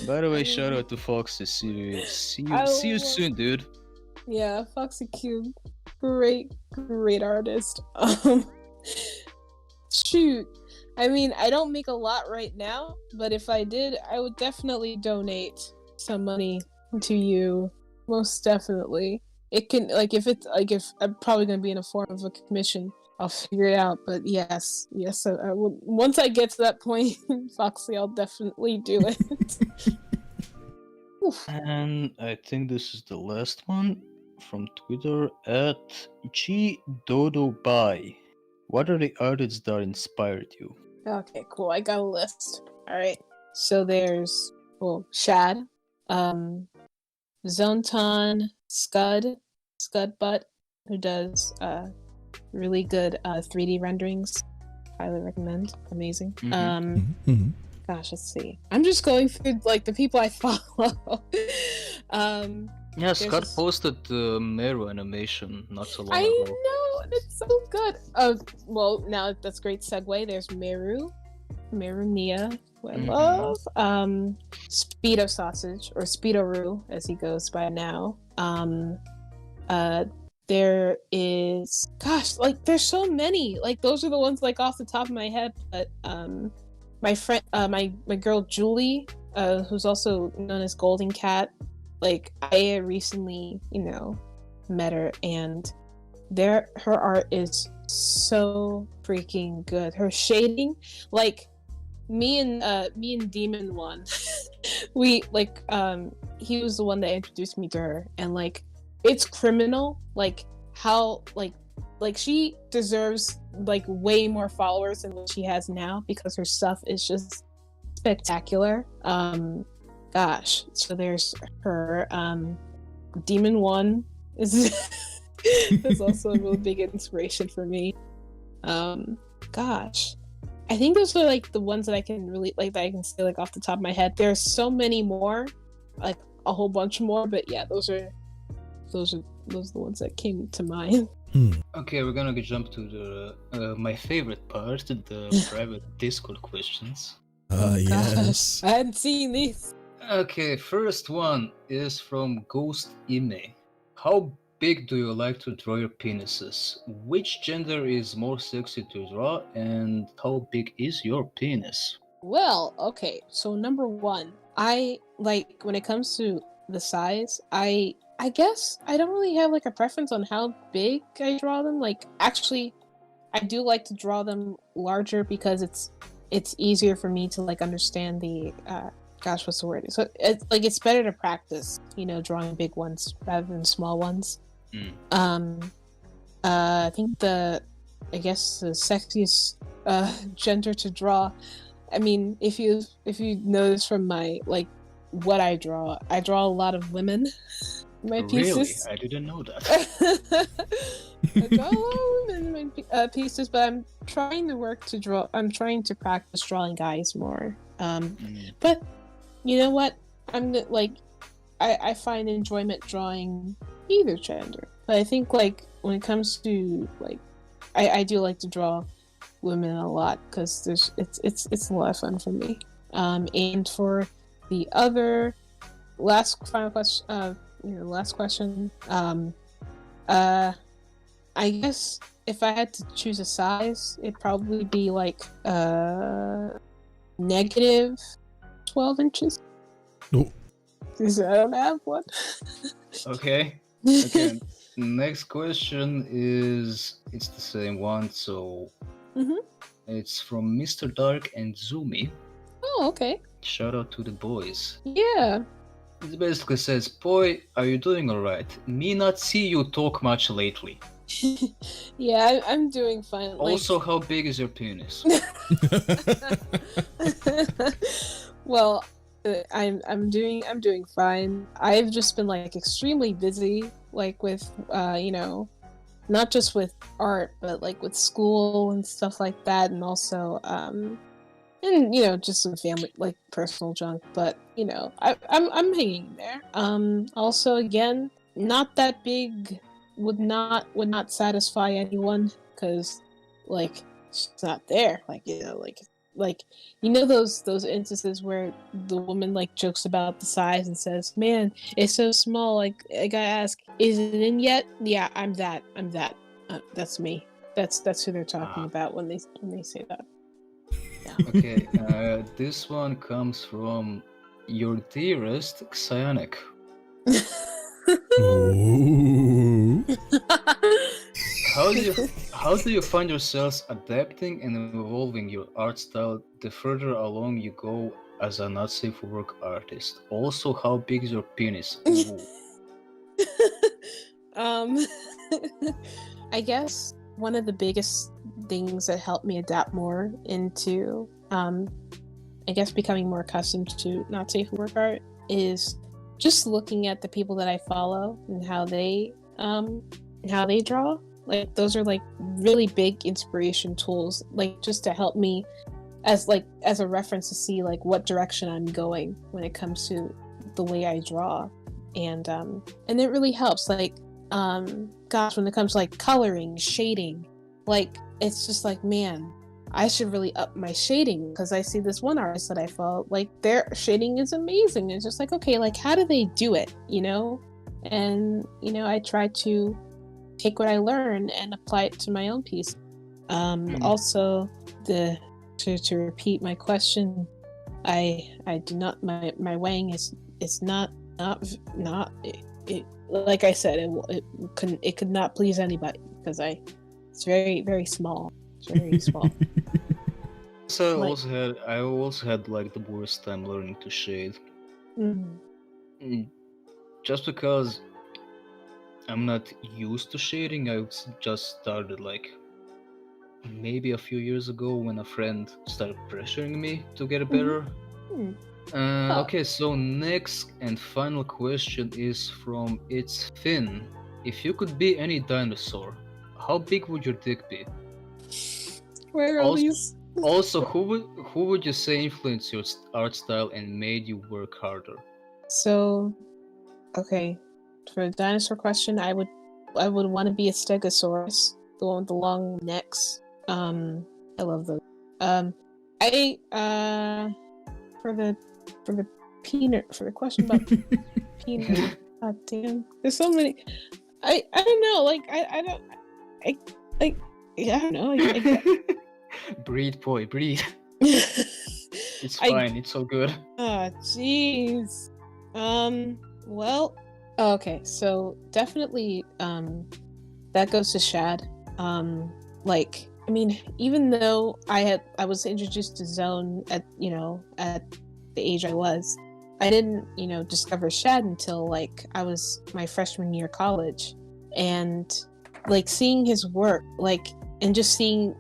By the way, shout out to Foxy. See you soon, dude. Yeah, FoxyCube, great artist. Shoot, I mean, I don't make a lot right now, but if I did, I would definitely donate some money to you. Most definitely. It can, like, if I'm probably gonna be in a form of a commission, I'll figure it out. But yes, I will. Once I get to that point, Foxy, I'll definitely do it. And I think this is the last one from Twitter @GDodoBy. What are the artists that inspired you? Okay, cool. I got a list. All right. So there's Shad, Zonton, Scudbutt, who does really good 3D renderings. Highly recommend. Amazing. Gosh, let's see. I'm just going through like the people I follow. Yeah, Scott posted the Meru animation not so long I ago. know, and it's so good. Well, now that's great segue. There's Meru Nia, who I love. Speedo Sausage, or Speedo-Roo, as he goes by now. There is, gosh, like there's so many. Like those are the ones like off the top of my head. But my friend, my girl Julie, who's also known as Golden Cat. Like I recently, met her, and her art is so freaking good. Her shading, like me and Demon One, we like he was the one that introduced me to her, and like it's criminal, like how like she deserves like way more followers than what she has now, because her stuff is just spectacular. Gosh, so there's her. Demon One is also a really big inspiration for me. Gosh, I think those are like the ones that I can really like, that I can say like off the top of my head. There's so many more, like a whole bunch more, but yeah, those are the ones that came to mind. Okay, we're gonna jump to the my favorite part, the private Discord questions. Yes. I hadn't seen these. Okay, first one is from Ghost Ime. How big do you like to draw your penises? Which gender is more sexy to draw, and how big is your penis? Well, okay, so number one, I like, when it comes to the size, I guess I don't really have like a preference on how big I draw them. Like, actually, I do like to draw them larger because it's easier for me to like understand the gosh, what's the word? So it's better to practice, drawing big ones rather than small ones. I think the sexiest gender to draw. I mean, if you notice from my like what I draw a lot of women. my Really? pieces. I didn't know that. I draw a lot of women in my pieces, but I'm trying to work to draw. I'm trying to practice drawing guys more. But you know what? I find enjoyment drawing either gender. But I think like when it comes to like, I do like to draw women a lot because it's a lot of fun for me. And for the other final question, last question. I guess if I had to choose a size, it'd probably be like negative 12 inches. Oh. Because I don't have one. Okay. Next question it's the same one, so it's from Mr. Dark and Zumi. Oh, okay. Shout out to the boys. Yeah. It basically says, "Boy, are you doing alright? Me not see you talk much lately. Yeah, I'm doing fine. Also, how big is your penis?" Well, I'm doing fine. I've just been like extremely busy, like with not just with art, but like with school and stuff like that, and also and just some family, like personal junk. But I'm hanging in there. Also, again, not that big would not satisfy anyone because like it's not there. Like those instances where the woman like jokes about the size and says, "Man, it's so small." Like I gotta ask, is it in yet? Yeah, I'm that. That's me. That's who they're talking about when they say that. Yeah. Okay, this one comes from your dearest Xionic. Ooh. How do you find yourselves adapting and evolving your art style the further along you go as a not safe for work artist? Also, how big is your penis? Ooh. I guess one of the biggest things that helped me adapt more into I guess becoming more accustomed to not safe for work art is just looking at the people that I follow and how they draw. Like those are like really big inspiration tools, like just to help me as a reference to see like what direction I'm going when it comes to the way I draw. And it really helps, like gosh, when it comes to like coloring, shading, like it's just like, man, I should really up my shading because I see this one artist that I follow, like their shading is amazing. It's just like, okay, like how do they do it, and I try to take what I learn and apply it to my own piece. Also, to repeat my question, I do not, my weighing is not it, like I said, it could not please anybody because it's very, very small. It's very small. So I also had like the worst time learning to shade. Just because I'm not used to shading, I just started like maybe a few years ago when a friend started pressuring me to get better. Okay, so next and final question is from It's Finn. If you could be any dinosaur, how big would your dick be? Where are these? Also, who would you say influenced your art style and made you work harder? So, okay, for the dinosaur question, I would want to be a Stegosaurus, the one with the long necks. I love those. For the question about peanut. God damn, there's so many. I don't know. Like I don't know. Breathe, boy, breathe. It's fine. It's all good. Oh, jeez. Well, okay. So definitely, that goes to Shad. Like, I mean, even though I was introduced to Zone at the age I was, I didn't, discover Shad until like I was my freshman year of college, and like seeing his work, like, and just seeing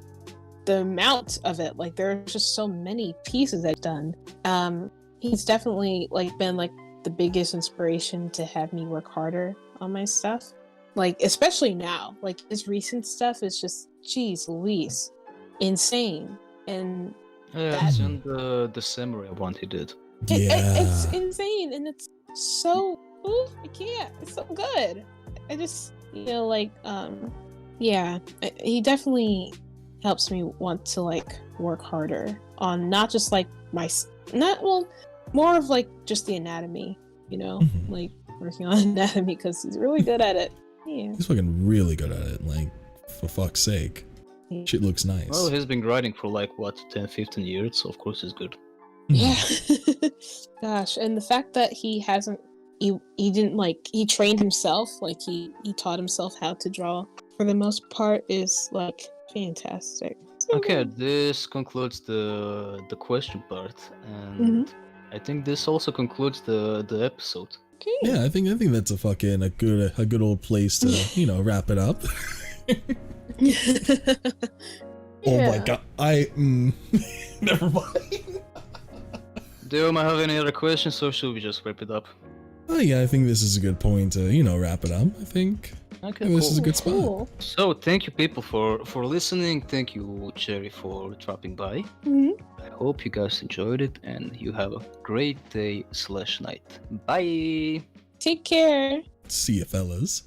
the amount of it, like there's just so many pieces I've done. He's definitely like been like the biggest inspiration to have me work harder on my stuff. Like, especially now, like his recent stuff is just, geez Louise, insane. And Yeah, it's in the samurai one he did. it's insane, and it's so, I can't, it's so good. I just, like, yeah, he definitely helps me want to like work harder on not just like more of like just the anatomy, like working on anatomy, because he's really good at it. Yeah, he's fucking really good at it, like, for fuck's sake. Shit looks nice. Well, he's been grinding for like what, 10-15 years, so of course he's good. Yeah. Gosh, and the fact that he didn't like, he trained himself, like he taught himself how to draw for the most part, is like fantastic. Okay, this concludes the question part, and I think this also concludes the episode. Okay. Yeah, I think that's a good old place to wrap it up. Oh my god, never mind. Do you have any other questions, or should we just wrap it up? Oh yeah, I think this is a good point to wrap it up. I think. Okay, this is a good Cool. spot. So thank you people for listening. Thank you Cherry for dropping by. I hope you guys enjoyed it and you have a great day/night. Bye. Take care. See ya, fellas.